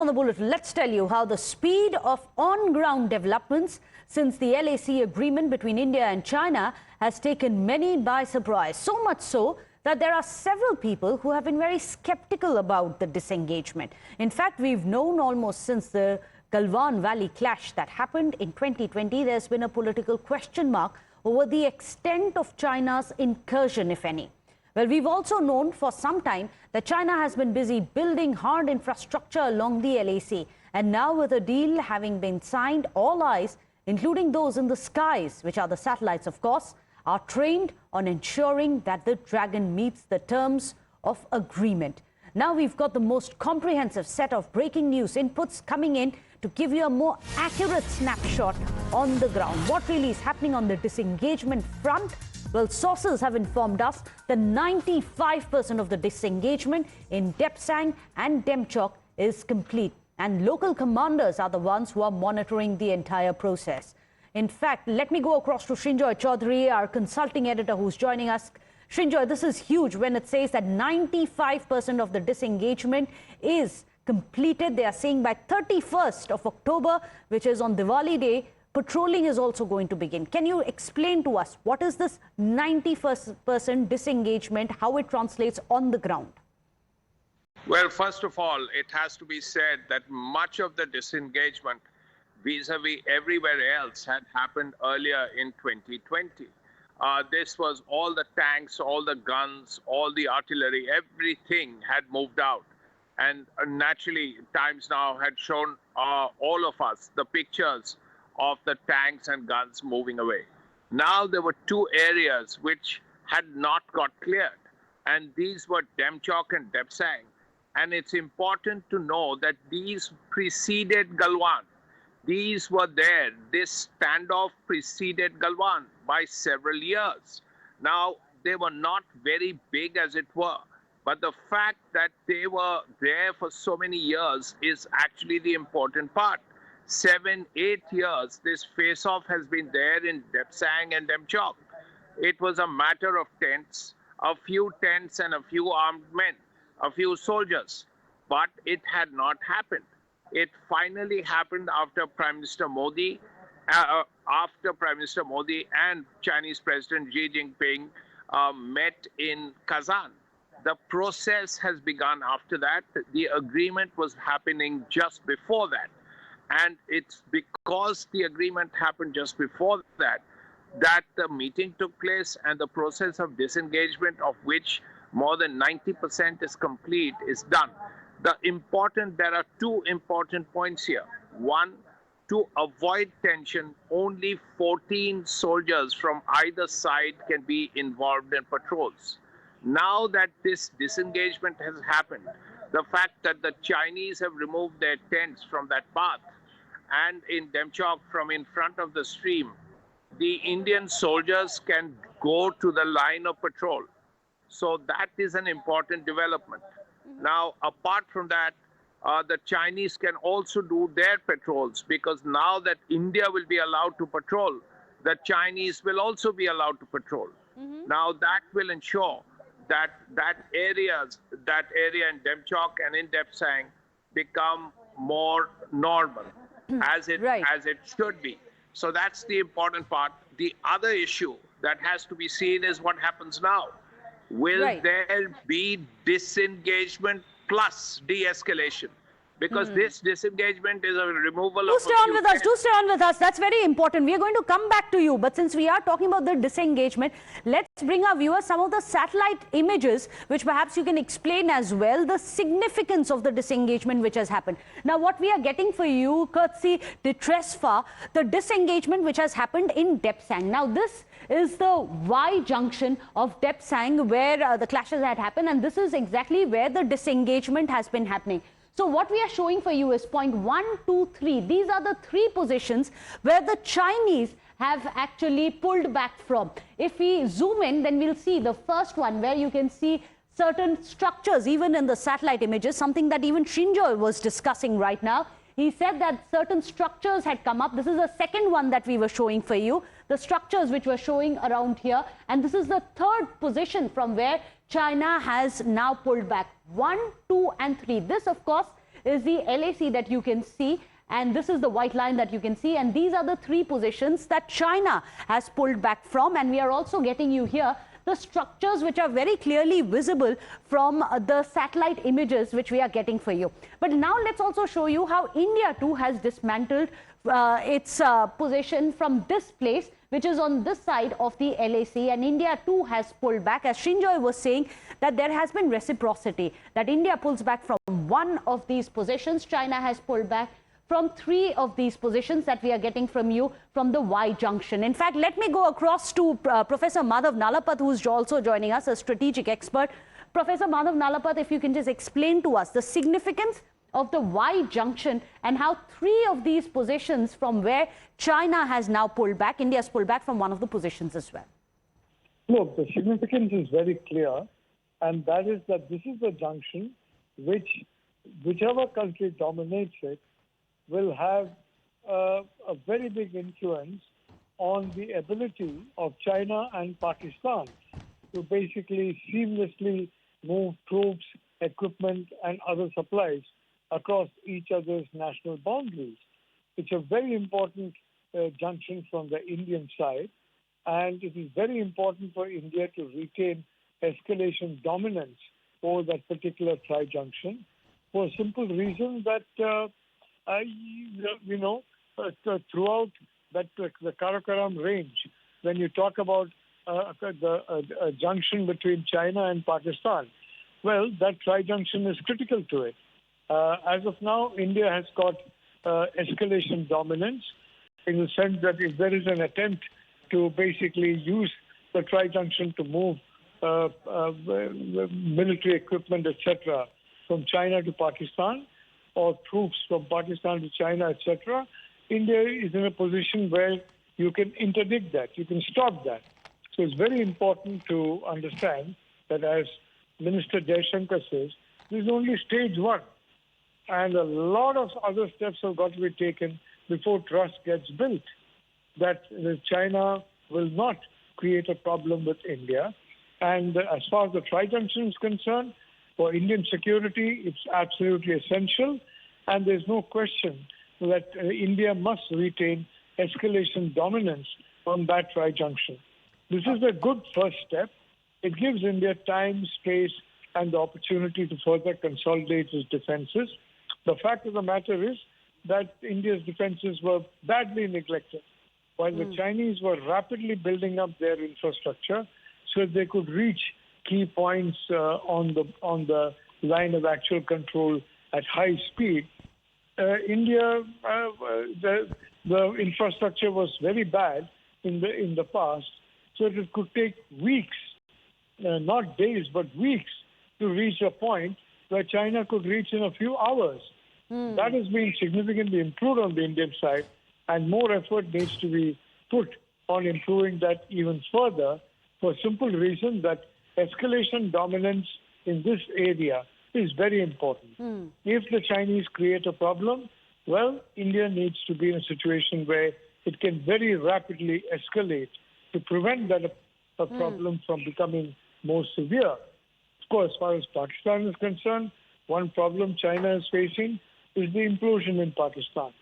On the bulletin, let's tell you how the speed of on-ground developments since the LAC agreement between India and China has taken many by surprise. So much so that there are several people who have been very skeptical about the disengagement. In fact, we've known almost since the Galwan Valley clash that happened in 2020, there's been a political question mark over the extent of China's incursion, if any. Well, we've also known for some time that China has been busy building hard infrastructure along the LAC. And now with a deal having been signed, all eyes, including those in the skies, which are the satellites, of course, are trained on ensuring that the Dragon meets the terms of agreement. Now we've got the most comprehensive set of breaking news inputs coming in to give you a more accurate snapshot on the ground. What really is happening on the disengagement front? Well, sources have informed us that 95% of the disengagement in Depsang and Demchok is complete, and local commanders are the ones who are monitoring the entire process. In fact, let me go across to Srinjoy Chaudhary, our consulting editor who's joining us. Srinjoy, this is huge when it says that 95% of the disengagement is completed. They are saying by 31st of October, which is on Diwali Day, patrolling is also going to begin. Can you explain to us what is this 91% disengagement, how it translates on the ground? Well, first of all, it has to be said that much of the disengagement vis-a-vis everywhere else had happened earlier in 2020. This was all the tanks, all the guns, all the artillery, everything had moved out. And naturally, Times Now had shown all of us the pictures of the tanks and guns moving away. Now there were two areas which had not got cleared, and these were Demchok and Depsang. And it's important to know that these preceded Galwan. These were there. This standoff preceded Galwan by several years. Now, they were not very big as it were, but the fact that they were there for so many years is actually the important part. 7, 8 years, this face-off has been there in Depsang and Demchok. It was a matter of tents, a few tents and a few armed men, a few soldiers, but it had not happened. It finally happened after Prime Minister Modi, and Chinese President Xi Jinping met in Kazan. The process has begun after that. The agreement was happening just before that. And it's because the agreement happened just before that, that the meeting took place and the process of disengagement, of which more than 90% is complete, is done. There are two important points here. One, to avoid tension, only 14 soldiers from either side can be involved in patrols. Now that this disengagement has happened, the fact that the Chinese have removed their tents from that path, and in Demchok from in front of the stream, the Indian soldiers can go to the line of patrol. So that is an important development. Now, apart from that, the Chinese can also do their patrols, because now that India will be allowed to patrol, the Chinese will also be allowed to patrol. Now that will ensure that that area in Demchok and in Depsang become more normal, as it should be. So that's the important part. The other issue that has to be seen is what happens now. Will there be disengagement plus de-escalation? Because this disengagement is a removal of... Do stay on with us. That's very important. We are going to come back to you. But since we are talking about the disengagement, let's bring our viewers some of the satellite images, which perhaps you can explain as well, the significance of the disengagement which has happened. Now, what we are getting for you, courtesy de Tresfa, the disengagement which has happened in Depsang. Now, this is the Y junction of Depsang where the clashes had happened, and this is exactly where the disengagement has been happening. So what we are showing for you is point 1, 2, 3. These are the three positions where the Chinese have actually pulled back from. If we zoom in, then we'll see the first one where you can see certain structures, even in the satellite images, something that even Srinjoy was discussing right now. He said that certain structures had come up. This is the second one that we were showing for you, the structures which were showing around here. And this is the third position from where China has now pulled back. 1, 2, and 3. This, of course, is the LAC that you can see. And this is the white line that you can see. And these are the 3 positions that China has pulled back from. And we are also getting you here the structures which are very clearly visible from the satellite images which we are getting for you. But now let's also show you how India too has dismantled its position from this place, which is on this side of the LAC, and India too has pulled back. As Srinjoy was saying, that there has been reciprocity, that India pulls back from one of these positions, China has pulled back from 3 of these positions that we are getting from you from the Y junction. In fact, let me go across to Professor Madhav Nalapat, who is also joining us, a strategic expert. Professor Madhav Nalapat, if you can just explain to us the significance of the Y junction and how 3 of these positions from where China has now pulled back, India has pulled back from one of the positions as well. Look, the significance is very clear, and that is that this is the junction whichever country dominates it will have a very big influence on the ability of China and Pakistan to basically seamlessly move troops, equipment, and other supplies across each other's national boundaries. It's a very important junction from the Indian side, and it is very important for India to retain escalation dominance over that particular tri-junction for a simple reason that throughout the Karakoram range, when you talk about the junction between China and Pakistan, well, that tri-junction is critical to it. As of now, India has got escalation dominance in the sense that if there is an attempt to basically use the tri-junction to move military equipment, etc., from China to Pakistan, or troops from Pakistan to China, etc., India is in a position where you can interdict that, you can stop that. So it's very important to understand that, as Minister Jaishankar says, this is only stage 1. And a lot of other steps have got to be taken before trust gets built, that China will not create a problem with India. And as far as the tri-junction is concerned, for Indian security, it's absolutely essential. And there's no question that India must retain escalation dominance on that tri-junction. This is a good first step. It gives India time, space, and the opportunity to further consolidate its defenses. The fact of the matter is that India's defenses were badly neglected, while the Chinese were rapidly building up their infrastructure so they could reach key points on the line of actual control at high speed. India, the infrastructure was very bad in the past, so it could take weeks, not days, but weeks, to reach a point where China could reach in a few hours. That has been significantly improved on the Indian side, and more effort needs to be put on improving that even further, for a simple reason that escalation dominance in this area is very important. If the Chinese create a problem, well, India needs to be in a situation where it can very rapidly escalate to prevent that a problem from becoming more severe. Of course, as far as Pakistan is concerned, one problem China is facing is the implosion in Pakistan.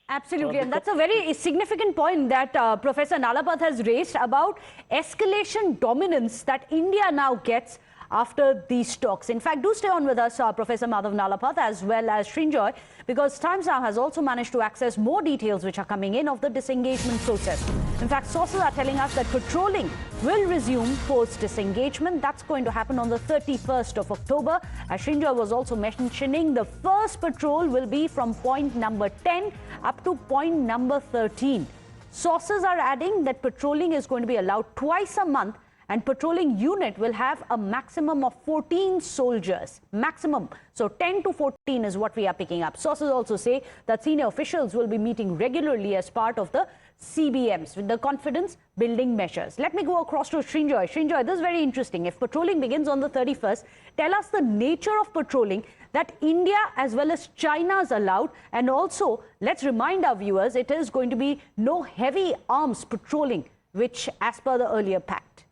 Absolutely, and that's a very significant point that Professor Nalapat has raised about escalation dominance that India now gets after these talks. In fact, do stay on with us, Professor Madhav Nalapat, as well as Srinjoy, because Times Now has also managed to access more details which are coming in of the disengagement process. In fact, sources are telling us that patrolling will resume post-disengagement. That's going to happen on the 31st of October. As Srinjoy was also mentioning, the first patrol will be from point number 10 up to point number 13. Sources are adding that patrolling is going to be allowed twice a month, and patrolling unit will have a maximum of 14 soldiers. Maximum. So 10 to 14 is what we are picking up. Sources also say that senior officials will be meeting regularly as part of the CBMs with the confidence building measures. Let me go across to Srinjoy. Srinjoy, this is very interesting. If patrolling begins on the 31st, tell us the nature of patrolling that India as well as China is allowed. And also, let's remind our viewers, it is going to be no heavy arms patrolling, which as per the earlier pact.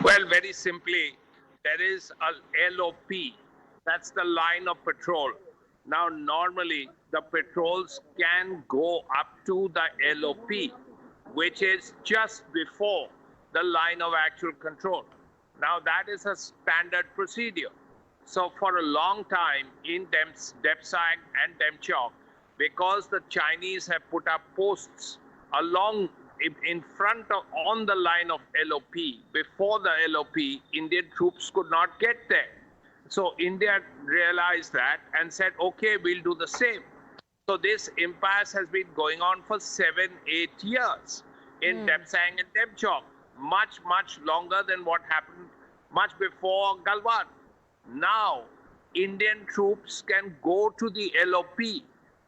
Well, very simply, there is a LOP, That's the line of patrol. Now, normally, the patrols can go up to the LOP, which is just before the line of actual control. Now, that is a standard procedure. So, for a long time in Depsang and Demchok, because the Chinese have put up posts along in front of, on the line of LOP, before the LOP, Indian troops could not get there. So India realized that and said, okay, we'll do the same. So this impasse has been going on for 7-8 years in Depsang and Demchok, much longer than what happened much before Galwan. Now, Indian troops can go to the LOP,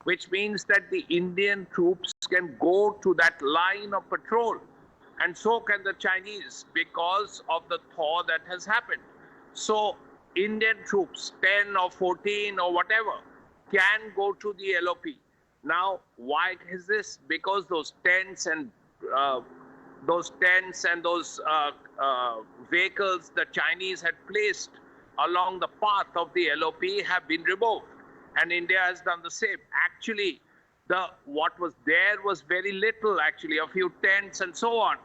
which means that the Indian troops can go to that line of patrol. And so can the Chinese because of the thaw that has happened. So Indian troops, 10 or 14 or whatever, can go to the LOP. Now, why is this? Because those tents and those vehicles the Chinese had placed along the path of the LOP have been removed. And India has done the same. Actually, what was there was very little, actually, a few tents and so on.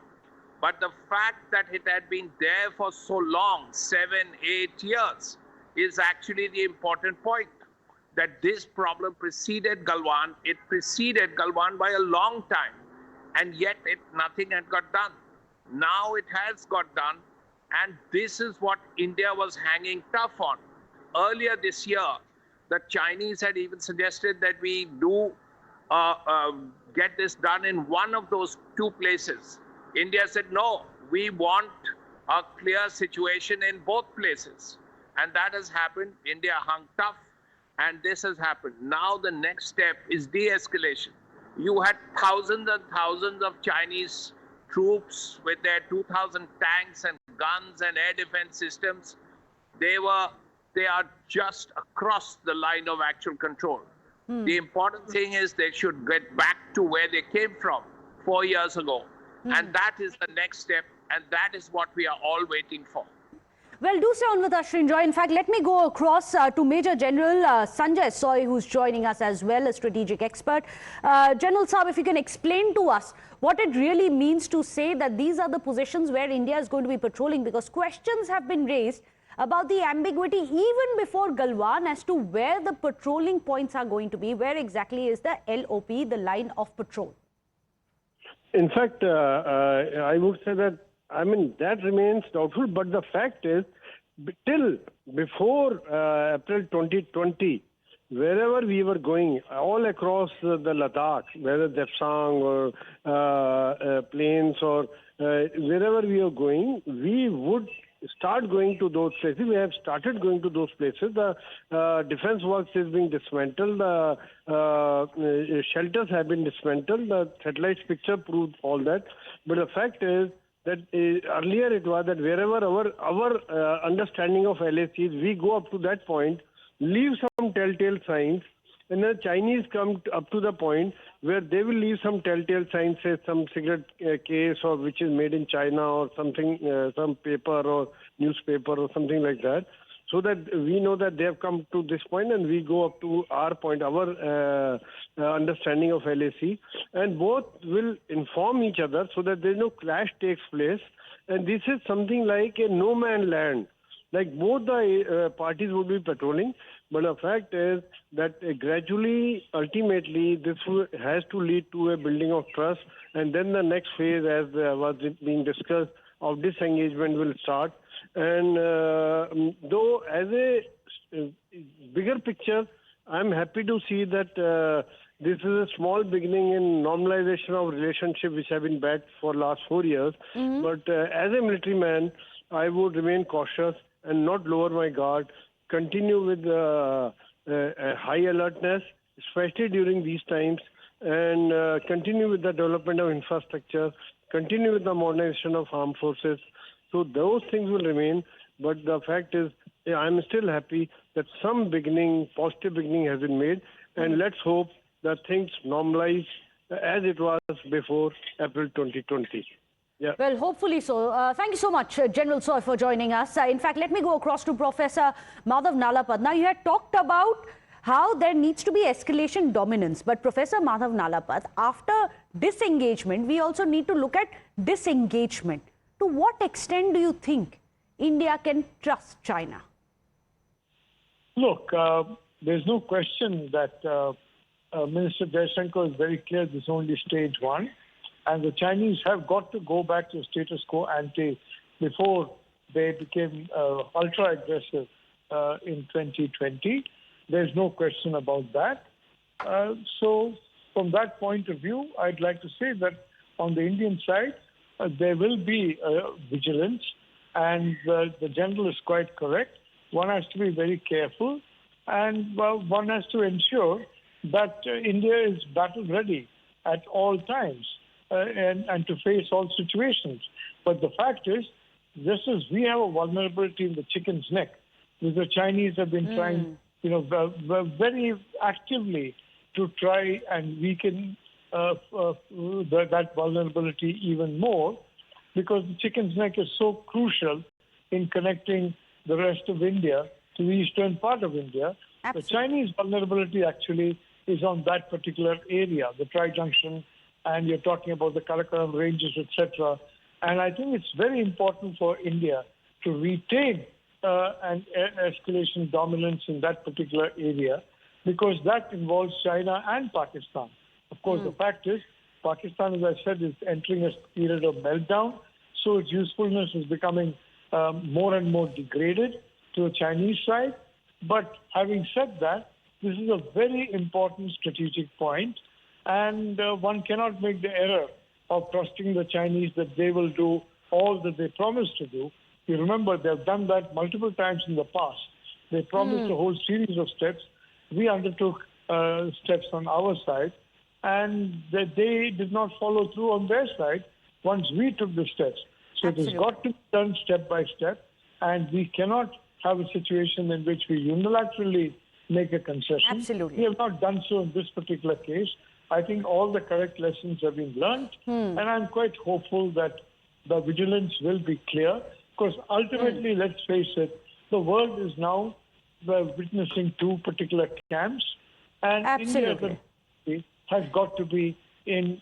But the fact that it had been there for so long, 7-8 years, is actually the important point. That this problem preceded Galwan. It preceded Galwan by a long time. And yet nothing had got done. Now it has got done. And this is what India was hanging tough on. Earlier this year, the Chinese had even suggested that we do get this done in one of those two places. India said, no, we want a clear situation in both places. And that has happened. India hung tough, and this has happened. Now the next step is de-escalation. You had thousands and thousands of Chinese troops with their 2,000 tanks and guns and air defense systems. They are just across the line of actual control. The important thing is they should get back to where they came from 4 years ago. And that is the next step, and that is what we are all waiting for. Well, do stay on with us, Srinjoy. In fact, let me go across to Major General Sanjay Soy, who's joining us as well, a strategic expert. General Saab, if you can explain to us what it really means to say that these are the positions where India is going to be patrolling, because questions have been raised about the ambiguity even before Galwan as to where the patrolling points are going to be. Where exactly is the LOP, the line of patrol? In fact, I would say that, that remains doubtful. But the fact is, till before April 2020, wherever we were going, all across the Ladakh, whether Depsang or plains or wherever we are going, we would start going to those places. We have started going to those places. The defense works is being dismantled. The shelters have been dismantled. The satellite picture proved all that. But the fact is that earlier it was that wherever our understanding of LAC is, we go up to that point, leave some telltale signs, and the Chinese come up to the point where they will leave some telltale signs, say some cigarette case or which is made in China or something, some paper or newspaper or something like that, so that we know that they have come to this point and we go up to our point, our understanding of LAC, and both will inform each other so that there is no clash takes place. And this is something like a no man land. Like both the parties would be patrolling, but the fact is that gradually, ultimately, this has to lead to a building of trust, and then the next phase, as was being discussed, of disengagement will start. And though as a bigger picture, I'm happy to see that this is a small beginning in normalization of relationship which have been bad for last 4 years. But as a military man, I would remain cautious and not lower my guard, continue with high alertness, especially during these times, and continue with the development of infrastructure, continue with the modernization of armed forces. So those things will remain. But the fact is, I'm still happy that some beginning, positive beginning has been made. And let's hope that things normalize as it was before April 2020. Yeah. Well, hopefully so. Thank you so much, General Soy, for joining us. In fact, let me go across to Professor Madhav Nalapad. Now, you had talked about how there needs to be escalation dominance. But Professor Madhav Nalapad, after disengagement, we also need to look at disengagement. To what extent do you think India can trust China? Look, there's no question that Minister Jaishankar is very clear this is only stage one. And the Chinese have got to go back to status quo ante before they became ultra-aggressive in 2020. There's no question about that. So from that point of view, I'd like to say that on the Indian side, there will be vigilance. And the general is quite correct. One has to be very careful. And one has to ensure that India is battle ready at all times. And to face all situations. But the fact is, just as we have a vulnerability in the chicken's neck, the Chinese have been trying, very actively to try and weaken that vulnerability even more, because the chicken's neck is so crucial in connecting the rest of India to the eastern part of India. Absolutely. The Chinese vulnerability actually is on that particular area, the Junction. And you're talking about the Karakoram ranges, etc. And I think it's very important for India to retain an escalation dominance in that particular area, because that involves China and Pakistan. Of course, the fact is, Pakistan, as I said, is entering a period of meltdown, so its usefulness is becoming more and more degraded to the Chinese side. But having said that, this is a very important strategic point. And one cannot make the error of trusting the Chinese that they will do all that they promised to do. You remember, they've done that multiple times in the past. They promised a whole series of steps. We undertook steps on our side, and they did not follow through on their side once we took the steps. So Absolutely. It has got to be done step by step, and we cannot have a situation in which we unilaterally make a concession. Absolutely. We have not done so in this particular case. I think all the correct lessons have been learned, and I'm quite hopeful that the vigilance will be clear, because ultimately, let's face it, the world is now witnessing two particular camps, and Absolutely. India has got to be in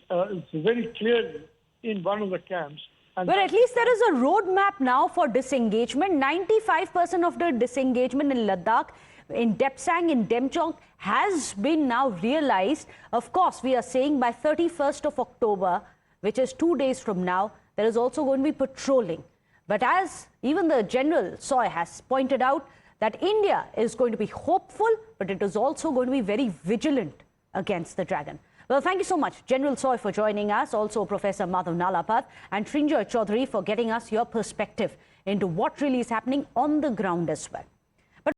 very clearly in one of the camps. But at least there is a roadmap now for disengagement. 95% of the disengagement in Ladakh, in Depsang and Demchok, has been now realized. Of course, we are saying by 31st of October, which is 2 days from now, there is also going to be patrolling. But as even the General Soy has pointed out, that India is going to be hopeful, but it is also going to be very vigilant against the dragon. Well, thank you so much, General Soy, for joining us, also Professor Madhav Nalapad and Srinjoy Chaudhary for getting us your perspective into what really is happening on the ground as well.